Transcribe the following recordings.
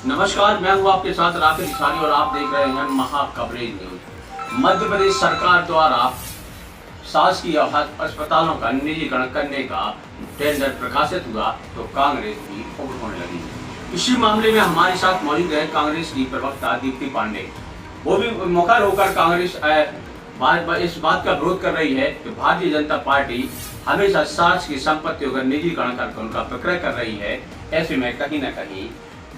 नमस्कार, मैं हूं आपके साथ राकेश तिवारी और आप देख रहे हैं महा कवरेज न्यूज। मध्य प्रदेश सरकार द्वारा शासकीय अस्पतालों का निजीकरण करने का टेंडर प्रकाशित हुआ तो कांग्रेस भी उग्र होने लगी। इसी मामले में हमारे साथ मौजूद है कांग्रेस की प्रवक्ता दीप्ति पांडे। वो भी मुखर होकर कांग्रेस इस बात का विरोध कर रही है कि भारतीय जनता पार्टी हमेशा शासकीय संपत्तियों का निजीकरण करके उनका विक्रय कर रही है। ऐसे में कहीं न कहीं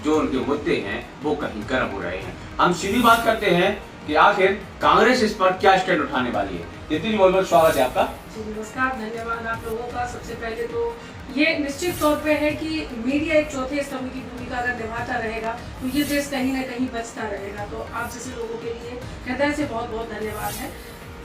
जो उनके मुद्दे हैं वो कहीं गर्म हो रहे हैं। हम सीधी बात करते हैं कि आखिर कांग्रेस इस पर क्या स्टैंड उठाने वाली है। दीप्ति जी, बहुत बहुत स्वागत है आपका। नमस्कार, धन्यवाद आप लोगों का। सबसे पहले तो ये निश्चित तौर पे है कि मीडिया एक चौथे स्तंभ की भूमिका अगर निभाता रहेगा तो ये देश कहीं ना कहीं बचता रहेगा। तो आप जैसे लोगों के लिए हृदय से बहुत बहुत धन्यवाद है।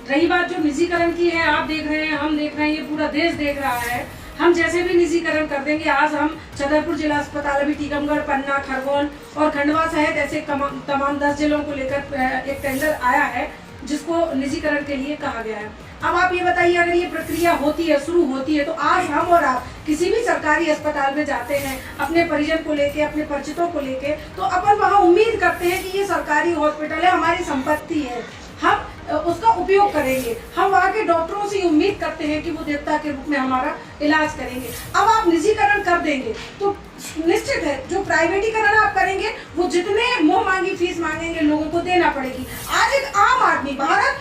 रही बात जो निजीकरण की है, आप देख रहे हैं, हम देख रहे हैं, ये पूरा देश देख रहा है। हम जैसे भी निजीकरण कर देंगे, आज हम छतरपुर जिला अस्पताल, अभी टीकमगढ़, पन्ना, खरगोन और खंडवा सहित ऐसे तमाम 10 जिलों को लेकर एक टेंडर आया है जिसको निजीकरण के लिए कहा गया है। अब आप ये बताइए, अगर ये प्रक्रिया होती है, शुरू होती है, तो आज हम और आप किसी भी सरकारी अस्पताल में जाते हैं अपने परिजन को लेके, अपने परिचितों को लेके, तो अपन वहाँ उम्मीद करते हैं कि ये सरकारी हॉस्पिटल है, हमारी संपत्ति है, हम उसका उपयोग करेंगे। हम वहाँ के डॉक्टरों से उम्मीद करते हैं कि वो देवता के रूप में हमारा इलाज करेंगे। अब आप निजीकरण कर देंगे तो निश्चित है जो प्राइवेटीकरण आप करेंगे वो जितने मुंह मांगी फीस मांगेंगे लोगों को देना पड़ेगी। आज एक आम आदमी, भारत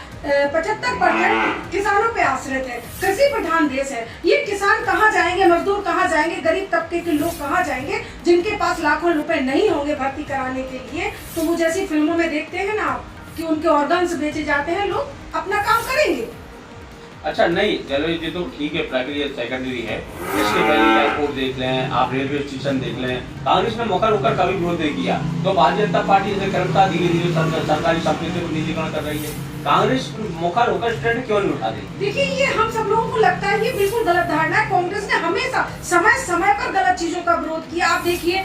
75% किसानों पे आश्रित है, कृषि प्रधान देश है। ये किसान कहाँ जाएंगे, मजदूर कहाँ जाएंगे, गरीब तबके के लोग कहाँ जाएंगे जिनके पास लाखों रुपए नहीं होंगे भर्ती कराने के लिए। तो वो जैसी फिल्मों में देखते हैं ना आप कि उनके ऑर्गन्स बेचे जाते हैं, लोग अपना काम करेंगे। अच्छा, नहीं चलो ये तो ठीक है, प्रक्रिया सेकेंडरी है। इसके पहले एयरपोर्ट देख लें, आप रेलवे स्टेशन देख लें, कांग्रेस ने मुखर होकर कभी विरोध नहीं किया। तो भारतीय जनता पार्टी जैसे कर्मता धीरे धीरे सरकारी संपत्ति को निजीकरण कर रही है, कांग्रेस मुखर होकर स्टैंड क्यों नहीं उठा रही? देखिए, ये हम सब लोगों को लगता है ये बिल्कुल गलत धारणा है। कांग्रेस ने हमेशा समय समय पर गलत चीजों का विरोध किया। आप देखिए,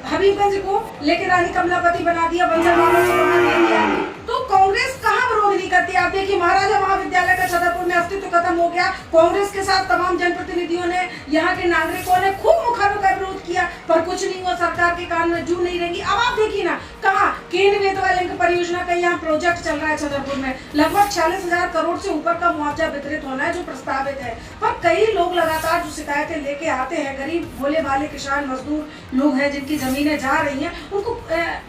हबीबगंज को लेकर रानी कमलापति बना दिया, बंजर बाबा को बना दिया, तो कांग्रेस कहाँ विरोध नहीं करती। आप देखिए, महाराजा महाविद्यालय का छतरपुर में अस्तित्व खत्म हो गया। कांग्रेस के साथ तमाम जनप्रतिनिधियों ने, यहाँ के नागरिकों ने खूब मुखर होकर विरोध किया, पर कुछ नहीं हुआ। सरकार के कान में जू नहीं रहेंगी। अब आप देखिए ना, कहाँ केन बेतवा लिंक परियोजना का यहाँ प्रोजेक्ट चल रहा है छतरपुर में, लगभग 46,000 करोड़ से ऊपर का मुआवजा वितरित होना है जो प्रस्तावित है। पर कई लोग लगातार जो शिकायतें लेके आते हैं, गरीब भोले भाले किसान मजदूर लोग हैं जिनकी जमीनें जा रही हैं, उनको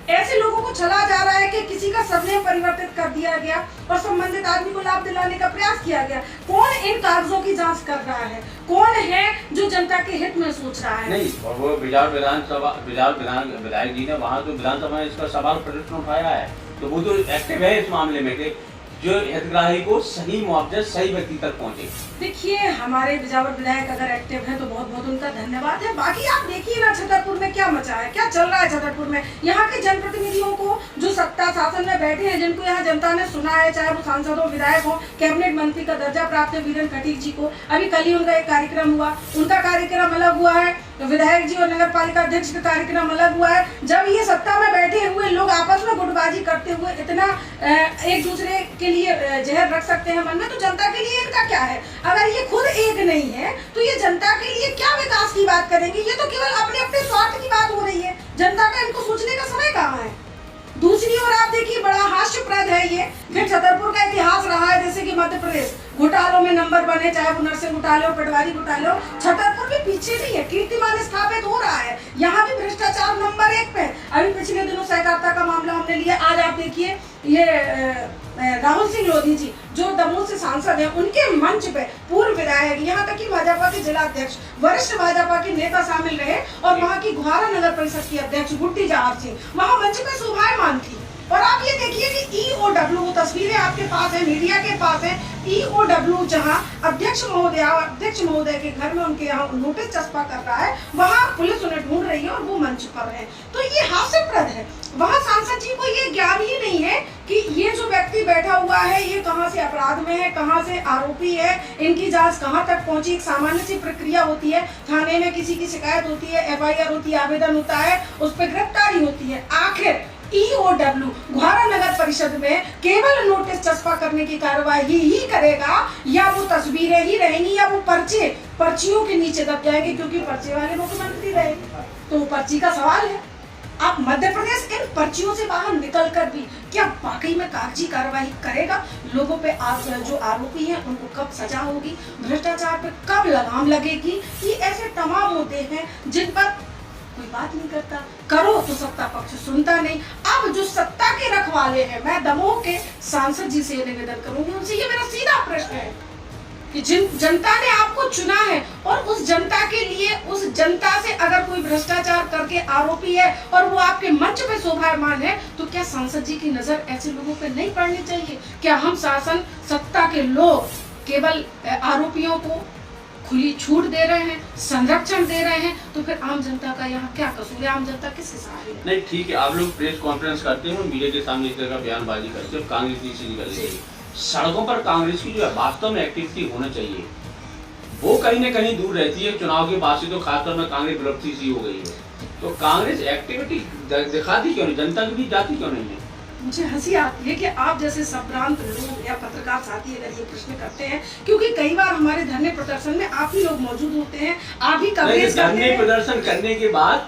ऐसे लोगों को चला जा रहा है कि किसी का सरनेम परिवर्तित कर दिया गया और संबंधित आदमी को लाभ दिलाने का प्रयास किया गया। कौन इन कागजों की जांच कर रहा है? कौन है जो जनता के हित में सोच रहा है? नहीं, और वो विधायक जी ने वहाँ तो विधानसभा में इसका सवाल प्रश्न उठाया है, तो वो तो एक्टिव है इस मामले में कि जो हितग्राही को सही मुआवजा सही व्यक्ति तक पहुंचे। देखिए, हमारे बिजावर विधायक अगर एक्टिव हैं तो बहुत बहुत उनका धन्यवाद है। बाकी आप देखिए ना, छतरपुर में क्या मचा है, क्या चल रहा है छतरपुर में। यहाँ के जनप्रतिनिधियों को जो सत्ता शासन में बैठे हैं, जिनको यहाँ जनता ने सुना है, चाहे वो सांसद हो, विधायक हो, कैबिनेट मंत्री का दर्जा प्राप्त है वीरेंद्र खटीक जी को, अभी कल ही उनका एक कार्यक्रम हुआ, उनका कार्यक्रम अलग हुआ है, विधायक जी और नगर पालिका अध्यक्ष का कार्यक्रम अलग हुआ है। जब ये सत्ता में बैठे हुए लोग आपस में गुटबाजी करते हुए इतना एक दूसरे के लिए जहर रख सकते हैं मन में, तो जनता के लिए इनका क्या है? अगर ये खुद एक नहीं है तो ये जनता के लिए क्या विकास की बात करेंगे? ये तो केवल अपने अपने स्वार्थ की बात हो रही है। जनता का इनको सोचने का समय कहाँ है? दूसरी ओर आप देखिए, बड़ा हास्यप्रद है ये कि छतरपुर का इतिहास रहा है जैसे कि मध्य प्रदेश घोटालों में नंबर बने, चाहे वो नरसिंह घोटाले हो, पटवारी घोटाले हो, छतरपुर भी पीछे नहीं है, कीर्तिमान स्थापित हो रहा है। यहाँ भी भ्रष्टाचार नंबर 1 पे। अभी पिछले दिनों सहकारिता का मामला हमने लिया। आज आप देखिए, ये राहुल सिंह लोधी जी जो दमोह से सांसद हैं, उनके मंच पे पूर्व विधायक, यहाँ तक कि भाजपा के जिला अध्यक्ष, वरिष्ठ भाजपा के नेता शामिल रहे और वहाँ की गुहारा नगर परिषद की अध्यक्ष गुड्डी जवाहर सिंह वहाँ मंच पे शोभायमान थी। और आप ये देखिए कि EOW, वो तस्वीरें आपके पास है, मीडिया के पास है, EOW जहां अध्यक्ष महोदय के घर में उनके यहाँ नोटिस चस्पा कर रहा है, वहां पुलिस उन्हें ढूंढ रही है और वो मंच पर है। तो ये हास्यप्रद है। वहां सांसद जी को ये ज्ञान ही नहीं है कि ये जो व्यक्ति बैठा हुआ है ये कहाँ से अपराध में है, कहाँ से आरोपी है, इनकी जांच कहाँ तक पहुंची। एक सामान्य सी प्रक्रिया होती है, थाने में किसी की शिकायत होती है, FIR होती है, आवेदन होता है, उस पर गिरफ्तारी होती है। आखिर EOW गुहारा नगर परिषद में केवल नोटिस चस्पा करने की कार्रवाई ही करेगा, या वो तस्वीरें ही रहेंगी, या वो पर्चियों के नीचे दब जाएंगे, क्योंकि पर्चे वाले मुख्यमंत्री रहे, तो पर्ची का सवाल है। आप मध्य प्रदेश इन पर्चियों से बाहर निकलकर भी क्या वाकई में कागजी कार्रवाई करेगा? लोगों पे जो आरोपी हैं उनको कब सजा होगी? भ्रष्टाचार पे कब लगाम लगेगी? ये ऐसे तमाम मुद्दे हैं जिन पर कोई बात नहीं करता। करो तो सत्ता पक्ष सुनता नहीं। अब जो सत्ता के रखवाले हैं, मैं दमोह के सांसद जी से निवेदन करूंगी, उनसे ये मेरा सीधा प्रश्न है कि जिन जनता ने आपको चुना है और उस जनता के लिए, उस जनता से अगर कोई भ्रष्टाचार करके आरोपी है और वो आपके मंच पे शोभायमान है, तो क्या सांसद जी की नजर ऐसे लोगों पे नहीं पड़नी चाहिए? क्या हम शासन सत्ता के लोग केवल आरोपियों को खुली छूट दे रहे हैं, संरक्षण दे रहे हैं, तो फिर आम जनता का यहाँ क्या कसूर है? आम जनता किसके सहारे है? नहीं ठीक है, आप लोग प्रेस कॉन्फ्रेंस करते हैं, मीडिया के सामने इस तरह का बयानबाजी करते हैं, कांग्रेस नीचे निकल रही है। सड़कों पर कांग्रेस की जो है वास्तव में एक्टिविटी होना चाहिए, वो कहीं ना कहीं दूर रहती है। चुनाव के बाद से तो खासतौर में कांग्रेस विलुप्ति सी हो गई है, तो कांग्रेस एक्टिविटी दिखाती क्यों नहीं, जनता के बीच जाती क्यों नहीं है? मुझे हंसी आती है कि आप जैसे संभ्रांत लोग या पत्रकार साथी अगर ये प्रश्न करते हैं, क्योंकि कई बार हमारे धरने प्रदर्शन में आप ही लोग मौजूद होते हैं, आप ही कवरेज करते धरने हैं। प्रदर्शन करने के बाद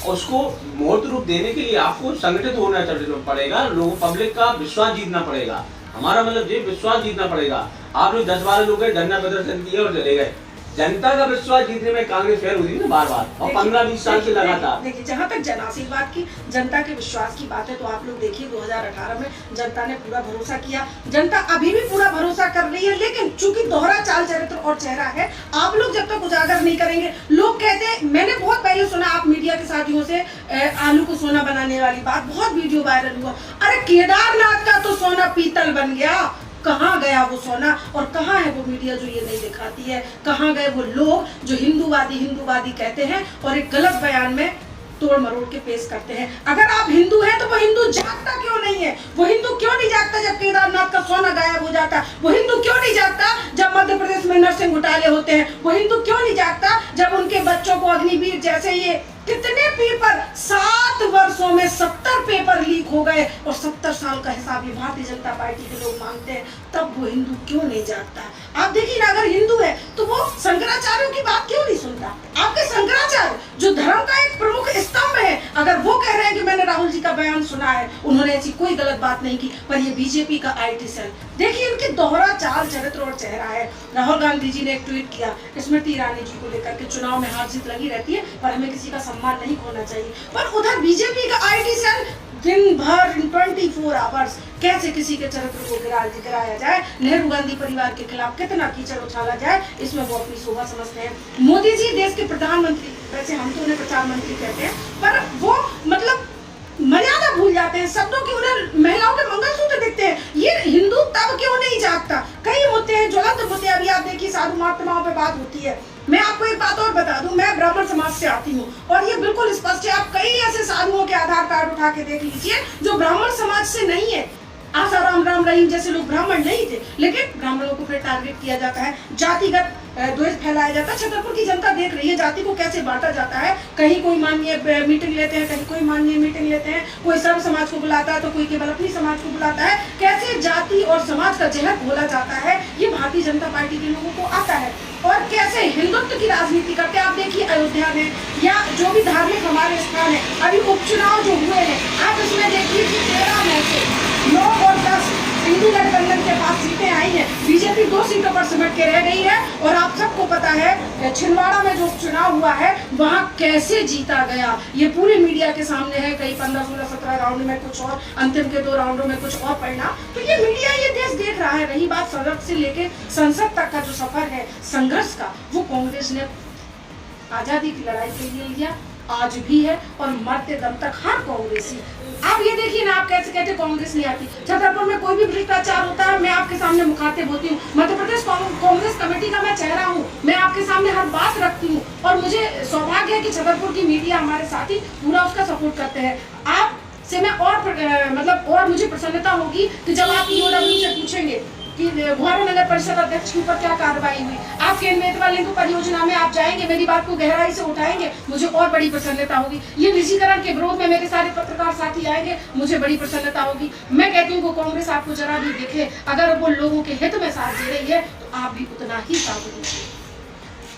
उसको मूर्त रूप देने के लिए आपको संगठित होना पड़ेगा, लोगों पब्लिक का विश्वास जीतना पड़ेगा। हमारा मतलब ये विश्वास जीतना पड़ेगा। आप लोग 10-12 लोग गए, धरना प्रदर्शन किए और चले गए, जनता का विश्वास जीतने में कांग्रेस फेल हुई ना बार बार, और 15-20 साल से लगातार। देखिए, जहाँ तक जन आशीर्वाद की, जनता के विश्वास की बात है, तो आप लोग देखिए 2018 में जनता ने पूरा भरोसा किया, जनता अभी भी पूरा भरोसा कर रही है, लेकिन चूंकि दोहरा चाल चरित्र और चेहरा है, आप लोग जब तक उजागर नहीं करेंगे, लोग कहते हैं, मैंने बहुत पहले सुना आप मीडिया के साथियों से आलू को सोना बनाने वाली बात, बहुत वीडियो वायरल हुआ, अरे केदारनाथ का तो सोना पीतल बन गया, कहाँ गया वो सोना? और कहाँ है वो मीडिया जो ये नहीं दिखाती है? कहाँ गए वो लोग जो हिंदूवादी कहते हैं और एक गलत बयान में तोड़ मरोड़ के पेश करते हैं? अगर आप हिंदू हैं तो वो हिंदू जागता क्यों नहीं है? वो हिंदू क्यों नहीं जागता जब केदारनाथ का सोना गायब हो जाता? वो हिंदू क्यों नहीं जागता जब मध्य प्रदेश में नर्सिंग घोटाले होते हैं? वो हिंदू क्यों नहीं जागता जब उनके बच्चों को अग्निवीर जैसे ये कितने पेपर 7 वर्षों में 70 पेपर लीक हो गए और 70 साल का हिसाब ये भारतीय जनता पार्टी के लोग मांगते हैं, तब वो हिंदू क्यों नहीं जागता? आप देखिए ना, अगर हिंदू है तो वो शंकराचार्यों की बात क्यों नहीं सुनता? आपके शंकराचार्य जो धर्म का एक प्रमुख स्तंभ है, अगर वो कह रहे हैं कि मैंने राहुल जी का बयान सुना है, उन्होंने ऐसी कोई गलत बात नहीं की, पर ये बीजेपी का IT सेल, देखिए इनके दोहरा चाल चरित्र और चेहरा है। राहुल गांधी जी ने एक ट्वीट किया स्मृति ईरानी जी को लेकर के, चुनाव में हार जीत लगी रहती है पर हमें किसी का सम्मान नहीं खोना चाहिए, पर उधर बीजेपी का IT सेल दिन भर 24 आवर्स कैसे किसी के चरित्र को गिराया जाए, नेहरू गांधी परिवार के खिलाफ कितना कीचड़ उछाला जाए, इसमें वो अपनी शोभा समझते हैं। मोदी जी देश के प्रधानमंत्री, वैसे हम तो उन्हें प्रधानमंत्री कहते हैं, पर वो मतलब मर्यादा भूल जाते हैं, शब्दों की उन्हें महिलाओं के मंगलसूत्र दिखते हैं। ये हिंदू तब क्यों नहीं जागता? कई मुद्दे हैं, ज्वलंत मुद्दे, अभी आप देखिए साधु महात्माओं पे बात होती है। मैं आपको एक बात और बता दूं, मैं ब्राह्मण समाज से आती हूँ और ये बिल्कुल स्पष्ट है, आप कई ऐसे साधुओं के आधार कार्ड उठा के देख लीजिए जो ब्राह्मण समाज से नहीं है। आसाराम राम रहीम जैसे लोग ब्राह्मण नहीं थे, लेकिन ब्राह्मणों को फिर टारगेट किया जाता है, जातिगत द्वेष फैलाया जाता है। छतरपुर की जनता देख रही है जाति को कैसे बांटा जाता है, कहीं कोई माननीय मीटिंग लेते हैं, कहीं कोई माननीय मीटिंग लेते हैं, कोई सर्व समाज को बुलाता है तो कोई केवल अपनी समाज को बुलाता है, कैसे जाति और समाज का जहर घोला जाता है, ये भारतीय जनता पार्टी के लोगों को आता है। और कैसे हिंदुत्व की राजनीति करते हैं, आप देखिए अयोध्या में या जो भी धार्मिक हमारे स्थान है, अभी उपचुनाव जो हुए हैं, आप इसमें देखिए कि 13 में से 9 और 10 हिंदू गठबंधन के पास सीटें आई हैं, बीजेपी 2 सीटों पर सिमट के रह गई है। और आप सबको पता है छिंदवाड़ा में जो चुनाव हुआ है वहां कैसे जीता गया, ये पूरे मीडिया के सामने है। कई 15, 16, 17 राउंड में कुछ और, अंतिम के 2 राउंडों में कुछ और परिणाम, तो ये मीडिया ये देश देख रहा है। रही बात सड़क से लेके संसद तक का जो सफर है संघर्ष का, वो कांग्रेस ने आजादी की लड़ाई के लिए लिया, आज भी है और मरते दम तक हर कांग्रेसी। आप ये देखिए ना, आप कैसे कहते कांग्रेस नहीं आती। छतरपुर में कोई भी भ्रष्टाचार होता है, मैं आपके सामने मुखातिब होती हूँ। मध्य प्रदेश कांग्रेस कमेटी का मैं चेहरा हूँ, मैं आपके सामने हर बात रखती हूँ और मुझे सौभाग्य है कि छतरपुर की मीडिया हमारे साथी पूरा उसका सपोर्ट करते हैं। आप से मैं और मतलब और मुझे प्रसन्नता होगी कि जब आप EOW से पूछेंगे कि घोरो नगर परिषद अध्यक्ष के ऊपर क्या कार्रवाई हुई, आप केन-बेतवा लिंक परियोजना में आप जाएंगे, मेरी बात को गहराई से उठाएंगे, मुझे और बड़ी प्रसन्नता होगी। ये निजीकरण के विरोध में मेरे सारे पत्रकार साथी आएंगे, मुझे बड़ी प्रसन्नता होगी। मैं कहती हूँ कि कांग्रेस आपको जरा भी दिखे, अगर वो लोगों के हित में साथ दे रही है तो आप भी उतना ही साथ दीजिए।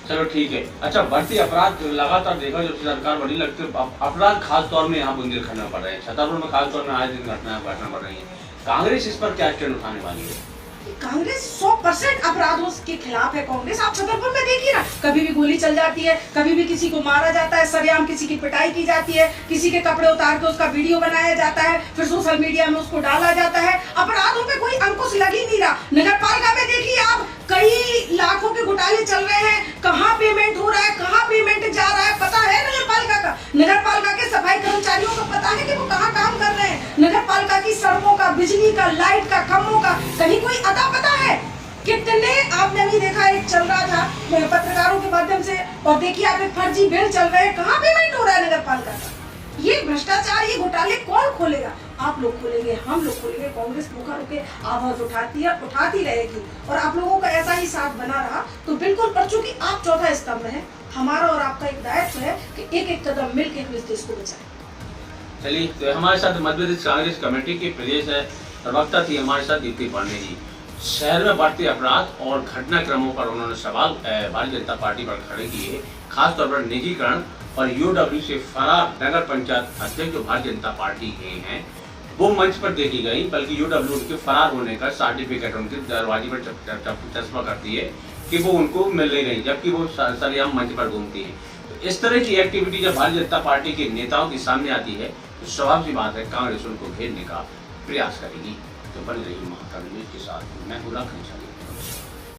चलो ठीक है। अच्छा, बढ़ती अपराध लगातार देखा जब से सरकार बड़ी लगती है अपराध खास तौर में यहाँ बुंदेलखंड में बढ़ रहे हैं, छतरपुर में खास तौर में आए दिन घटना बढ़ रही है। कांग्रेस इस पर क्या स्टैंड उठाने वाली है? कांग्रेस 100% अपराधों के खिलाफ है। कांग्रेस आप छतरपुर में देखिए ना, कभी भी गोली चल जाती है, कभी भी किसी को मारा जाता है, सरेआम किसी की पिटाई की जाती है, किसी के कपड़े उतार के उसका वीडियो बनाया जाता है, फिर सोशल मीडिया में उसको डाला जाता है। अपराधों पे कोई अंकुश लग ही नहीं रहा। नगर पालिका में देखिए आप, कई लाखों के घोटाले चल रहे हैं, कहाँ पेमेंट हो रहा है, कहाँ पेमेंट जा रहा है, पता है नगर पालिका का? नगर पालिका के सफाई कर्मचारियों को पता है कि वो कहाँ काम कर रहे हैं? नगर पालिका की सड़कों का, बिजली का, लाइट का, खम्भों का कहीं कोई अता पता है? कितने आपने भी देखा, एक चल रहा था पत्रकारों के माध्यम से, और देखिए आप एक फर्जी बिल चल रहे हैं, कहाँ पेमेंट हो रहा है नगर पालिका का? ये भ्रष्टाचार, ये घोटाले कौन खोलेगा? आप लोग खोलेंगे, हम लोग खोलेंगे। कांग्रेस रुका रुके आवाज उठाती है, उठाती रहेगी, और आप लोगों का ऐसा ही साथ बना रहा तो बिल्कुल। पर चूंकि आप चौथा स्तंभ है, हमारा और आपका एक दायित्व है कि एक एक कदम मिलकर इस देश को बचाएं। चलिए, तो हमारे साथ मध्य प्रदेश कांग्रेस कमेटी की प्रदेश प्रवक्ता थी हमारे साथ दीप्ति पांडे जी। शहर में बढ़ते अपराध और घटनाक्रमों पर उन्होंने सवाल भारतीय जनता पार्टी पर खड़े किए, खासतौर पर निजीकरण और यूडब्ल्यू से फरार नगर पंचायत अध्यक्ष जो भारतीय जनता पार्टी के हैं वो मंच पर देखी गई, बल्कि यूडब्ल्यू के फरार होने का सर्टिफिकेट उनके दरवाजे पर चश्मा करती है कि वो उनको मिल नहीं रही, जबकि वो सरेआम मंच पर घूमती है। तो इस तरह की एक्टिविटी जब भारतीय जनता पार्टी के नेताओं के सामने आती है तो स्वाभाविक सी बात है कांग्रेस उनको घेरने का प्रयास करेगी। तो बनी रही महाकाल न्यूज के साथ मैं हूं राकेश।